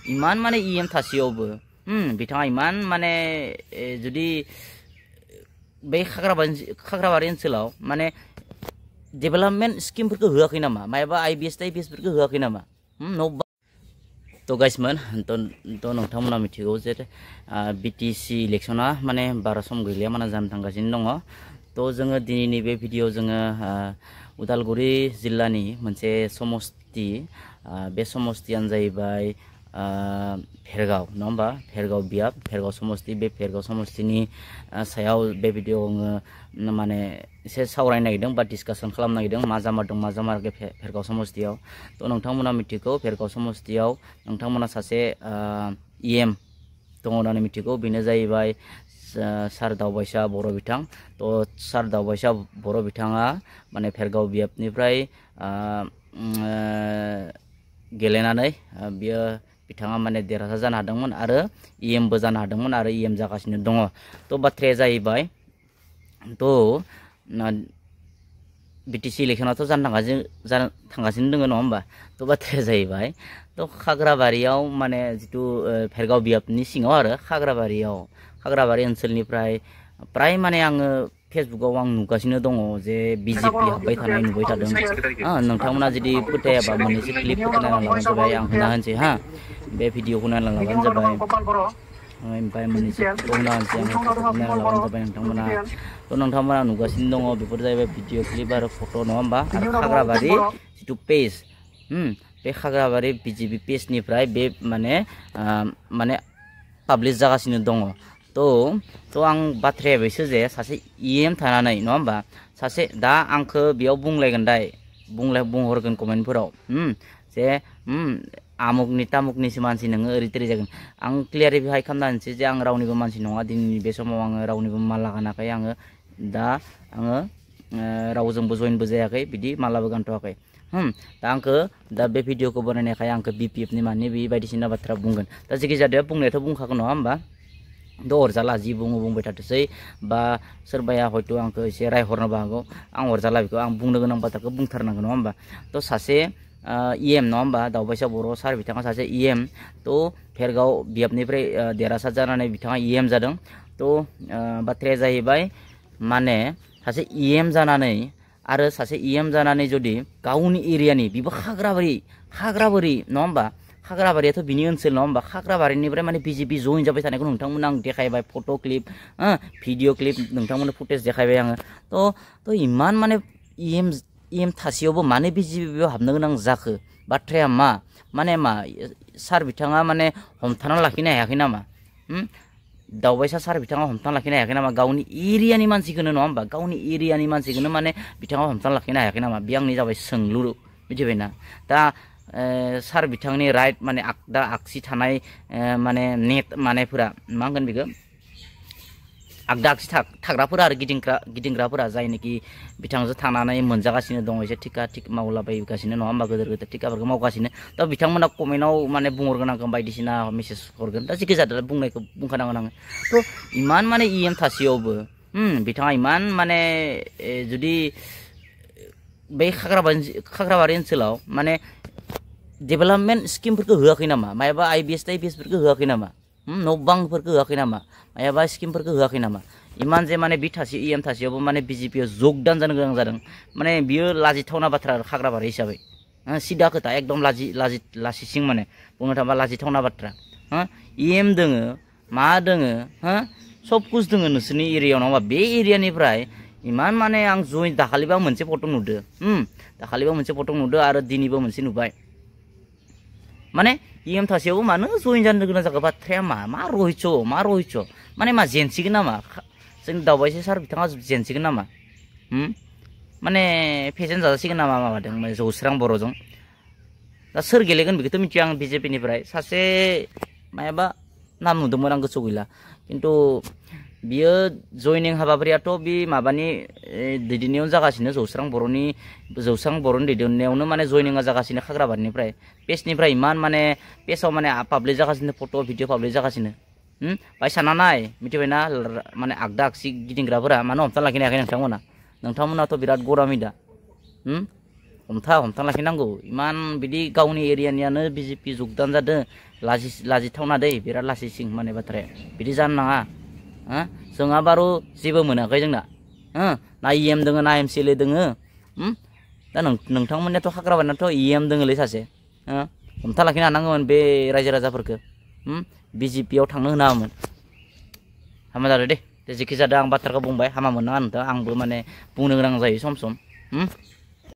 इमान माने इएम थासेयावबो बिथाङा इमान माने जुदि बे खाग्राबारि ओनसोलाव माने डेभेलपमेन्ट स्किमफोरखौ होआखै नामा मायबा आइबिएस फोरखौ होआखै नामा तो गाइसमोन तो नोंथांमोना मिथिगौ जे बिटिसि इलेक्शना माने बारा सम गैलिया माने जानो थांगासिनो दङ तो जोङो दिनैनि बे भिडिअ जोङो उदालगुरि जिल्लानि मोनसे समस्ति बे समस्तियानो जाहैबाय भेरगाव नङा होमबा भेरगाव बियाब भेरगाव समस्ति बे भेरगाव समस्तिनि सायाव बे भिडिअ आङो माने एसे सावरायनो नागिरदों बा डिसकासन खालामनो नागिरदों मा जामारदों मा जामाराखै भेरगाव समस्तियाव तो नोंथांमोना मिथिगौ भेरगाव समस्तियाव नोंथांमोना सासे इएम दङ होननानै मिथिगौ बेनो जाहैबाय सार दावबायसा बर' बिथां तो सार दावबायसा बर' बिथाङा माने भेरगाव बियाबनिफ्राय गेलेनानै बियो बिथाङा माने देरहासार जानो हादोंमोन आरो इएमबो जानो हादोंमोन आरो इएम जागासिनो दङ तो बाथ्राया जाहैबाय तो बिटिसि इलेक्शनाथ' जानो थांगासिनो दङ नङा होमबा तो बाथ्राया जाहैबाय तो खाग्राबारियाव माने जितु भेरगाव बियाबनि सिङाव आरो खाग्राबारि ओनसोलनिफ्राय प्राय माने आङो फेसबुकाव आं नुगासिनो दङ जे बिजेपि हाबबाय थानाय नुबाय थादों नोंथांमोना जुदि फोथायाबा मोननैसो क्लिपफोरखौ नायना लाबानो जाबाय आं होना होनसै बे भिडिअखौ नायना लाबानो जाबाय ओमफ्राय मोननैसो होना होनसै आं नायना लाबानो जाबाय नोंथांमोना तो नोंथांमोना नुगासिनो दङ बेफोर जाहैबाय भिडिअ क्लिप आरो फट' नङा होमबा आरो खाग्राबारि जितु पेज बे खाग्राबारि बिजेपि पेजनिफ्राय बे माने पाब्लिश जागासिनो दङ तो आं बाथ्राया बेसो जे सासे इएम थानानै नङा होमबा सासे दा आंखौ बेयाव बुंहरगोन कमेन्टफोराव जे आमुकनि तामुकनिसो मानसि नोङो ओरै थोरै जागोन आं क्लियारिफाइ खालामना होनसै जे आं रावनिबो मानसि नङा दिनैनि बे समाव आङो रावनिबो माला गानाखै आङो रावजोंबो जइनबो जायाखै बिदि मालाबो गानथ'वाखै दा आंखौ दा बे भिडिअखौ बानायनायखाय आंखौ बिपिएफनि माने बे बायदिसिना बाथ्रा बुंगोन दा जेखि जादों बुंनायाथ' बुंखागोन नङा होमबा द' अरजाला जि बुंबाय थाथोंसै बा सोरबाया हयथ' आंखौ एसे रायहरनोबो हागौ आं अरजाला बेखौ आं बुंनो गोनां बाथ्राखौ बुंथारनांगौ नङा होमबा थ' सासे इएम नङा होमबा दावबायसा बर' सार बिथाङा सासे इएम थ' भेरगाव बियाबनिफ्राय देरहासार जानानै बिथाङा इएम जादों थ' बाथ्राया जाहैबाय माने सासे इएम जानानै आरो सासे इएम जानानै जुदि गावनि एरियानि बिबो खाग्राबारि नङा होमबा खाग्राबारियाथ' बिनि ओनसोल नङा होमबा खाग्राबारिनिफ्राय माने बिजेपि जइन जाबाय थानायखौ नोंथांमोन आं देखायबाय फट' क्लिप भिडिअ क्लिप नोंथांमोननो फुटेज देखायबाय आङो थ' इमान माने इएम थासेयावबो मानो बिजेपियाव हाबनो गोनां जाखो बाथ्राया माने सार बिथाङा माने हमथाना लाखिनो हायाखै नामा दावबायसा सार बिथाङा हमथाना लाखिनो हायाखै नामा गावनि एरियानि मानसिखौनो नङा होमबा गावनि एरियानि मानसिखौनो माने बिथाङा हमथाना लाखिनो हायाखै नामा बे आंनि जाबाय सोंलु मिथिबायना दा सार बिथांनि राइट माने आगदा आगसि थानाय माने नेट मानेफोरा मा होनगोन बेखौ आगदा आगसि थाग्राफोरा आरो गिदिंग्राफोरा जायनोखि बिथांजों थानानै मोनजागासिनो दङ एसे थिक मावलाबायगासिनो नङा होमबा गोदोर थिकाफोरखौ मावगासिनो दा बिथांमोना कमेन्टआव माने बुंहरगोन आंखौ बायदिसिना मेसेज हरगोन दा जेखि जादों बुंनायखौ बुंखानांगोन आङो थ' इमान माने इएम थासेयावबो बिथाङा इमान माने जुदि बै खाग्राबारि ओनसोलाव माने डेभेलपमेन्ट स्किमफोरखौ होआखै नामा मायबा आइबिएस फोरखौ होआखै नामा न' बांफोरखौ होआखै नामा मायबा स्किमफोरखौ होआखै नामा इमान जे माने बि थासे इएम थासेयावबो माने बिजेपियाव जगदान जानो गोनां जादों माने बियो लाजिथावना बाथ्रा खाग्राबारि हिसाबै सिदा खोथा एकदम लासिसिं माने बुंनो थाङोबा लाजिथावना बाथ्रा इएम दोङो मा दोङो सब कुछ दोङो नोंसोरनि एरियायाव नङा होमबा बे एरियानिफ्राय इमान माने आं दाखालिबो मोनसे फट' नुदो आरो दिनैबो मोनसे नुबाय माने इएम थासेयावबो मानो जइन जानो गोनां जाखो बाथ्राया मा रहिस माने जेनसिगोन नामा जोंनि दावबायसा सार बिथाङा जेनसिगोन नामा माने फेजेन जाजासिगोन नामा माबादों जौस्रां बर'जों दा सोर गेलेगोन बेखौथ' मिथिया आं बिजेपिनिफ्राय सासे मायाबा नाम नुदोंमोन आं गोसोआव गैला खिन्थु बियो जयनिं हाबाफारियाथ' बे माबानि दैदेननायावनो जागासिनो जौस्रां बर'नि दैदेननायावनो माने जयनिंआ जागासिनो खाग्राबारिनिफ्राय पेजनिफ्राय इमान माने पेजाव माने पाब्लिक जागासिनो फट' भिडिअ पाब्लिक जागासिनो बाय सानना नाय मिथिबायना माने आगदा आगसि गिदिंग्राफोरा मानो हमथाना लाखिनो हायाखै नोंथांमोनाथ' बिराद गरामि दा हमथाना लाखिनांगौ इमान बिदि गावनि एरियानियानो बिजेपि जगदान जादों लाजिथावना दै बिराद लाजिसिं माने बाथ्राया बिदि जानो नाङा जोंहा बारु जेबो मोनाखै जोंना ना EM दोङो ना MCLA दोङो दा नोंथांमोननियाथ' हाग्राबारिनाथ' EM दोङोलै सासे हमथा लाखिनो हानांगौमोन बे रायजो राजाफोरखौ BJP आव थांनो होनो हामोन हामा जादों दे जेखि जादों आं बाथ्राखौ बुंबाय हामा मोननाङा नोंथां आंबो माने बुंनो गोनां जायो सम सम